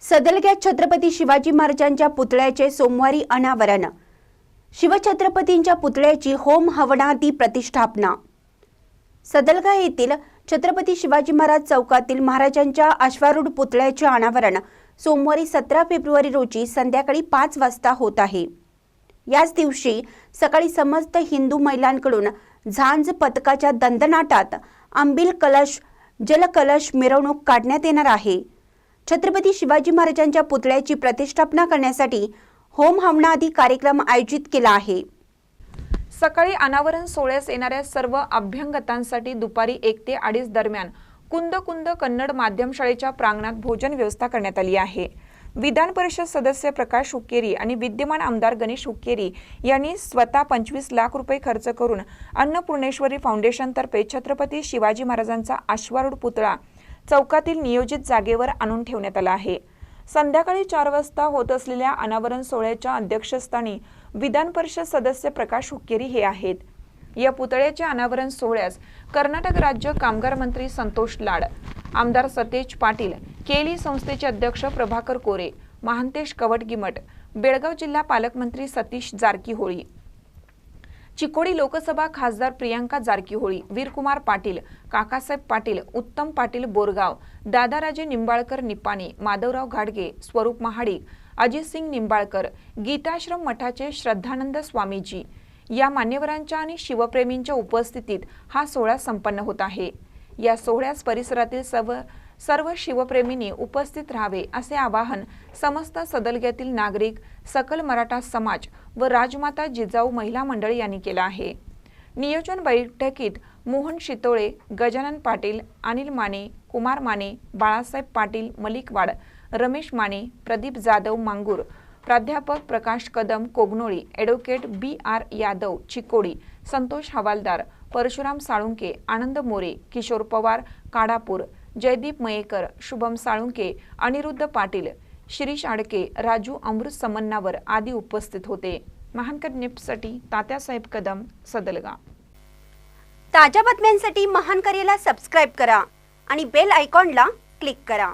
सदलग्यात छत्रपती शिवाजी महाराजांच्या पुतळ्याचे सोमवारी अनावरण। शिवछत्रपतींच्या पुतळ्याची होम हवनादी प्रतिष्ठापना। सदलगा येथील छत्रपती शिवाजी महाराज चौकातील महाराजांच्या अश्वारूढ पुतळ्याचे अनावरण सोमवारी 17 फेब्रुवारी रोजी संध्याकाळी 5 वाजता होत आहे। याच दिवशी सकाळी समस्त हिंदू महिलांकडून झांज पथकाच्या दंडनाटात अंबिल कलश जलकलश मिरवणूक काढण्यात येणार आहे। छत्रपती शिवाजी महाराजांच्या पुतळ्याची प्रतिष्ठापना करण्यासाठी होम हवनादी कार्यक्रम आयोजित केला आहे। सकाळी अनावरण सोहळ्यास येणाऱ्या सर्व अभ्यंगतांसाठी दुपारी 1 ते 2:30 दरम्यान कुंद कुंद कन्नड माध्यम शाळेच्या प्रांगणात भोजन व्यवस्था करण्यात आली आहे। विधान परिषद सदस्य प्रकाश हुक्केरी आणि विद्यमान आमदार गणेश हुक्केरी यांनी स्वतः 25 लाख रुपये खर्च करून अन्नपूर्णेश्वरी फाउंडेशन तर्फे छत्रपती शिवाजी महाराजांचा अश्वारूढ पुतळा चौकातील नियोजित जागेवर आणून ठेवण्यात आला आहे। संध्याकाळी 4 वाजता होत असलेल्या अनावरण सोहळ्याच्या अध्यक्षस्थानी विधान परिषद सदस्य प्रकाश हुक्केरी हे आहेत। या पुतळ्याच्या अनावरण सोहळ्यास कर्नाटक राज्य कामगार मंत्री संतोष लाड, आमदार सतेज पाटील, केली संस्थेचे अध्यक्ष प्रभाकर कोरे, महांतेश कवटगिमठ, बेळगाव जिल्हा पालकमंत्री सतीश जारकीहोळी, चिकोडी लोकसभा खासदार प्रियांका जारकीहोळी, वीरकुमार पाटील, काकासाहेब पाटील, उत्तम पाटील बोरगाव, दादाराजे निंबाळकर निपाणी, माधवराव घाडगे, स्वरूप महाडिक, अजितसिंग निंबाळकर, गीताश्रम मठाचे श्रद्धानंद स्वामीजी या मान्यवरांच्या आणि शिवप्रेमींच्या उपस्थितीत हा सोहळा संपन्न होत आहे। या सोहळ्यास परिसरातील सर्व शिवप्रेमींनी उपस्थित राहावे असे आवाहन समस्त सदलग्यातील नागरिक, सकल मराठा समाज व राजमाता जिजाऊ महिला मंडळ यांनी केला आहे। नियोजन बैठकीत मोहन शितोळे, गजानन पाटील, अनिल माने, कुमार माने, बाळासाहेब पाटील मलिकवाड, रमेश माने, प्रदीप जाधव मांगूर, प्राध्यापक प्रकाश कदम कोगनोळी, ॲडव्होकेट BR यादव चिकोडी, संतोष हवालदार, परशुराम साळुंके, आनंद मोरे, किशोर पवार काडापूर, जयदीप मयेकर, शुभम साळुंके, अनिरुद्ध पाटील, शिरीष आडके, राजू अमृत समन्नावर आदी उपस्थित होते। महानकर न्यूजसाठी तात्यासाहेब कदम, सदलगा। ताज्या बातम्यांसाठी महानकरेला सबस्क्राइब करा आणि बेल आयकॉनला क्लिक करा।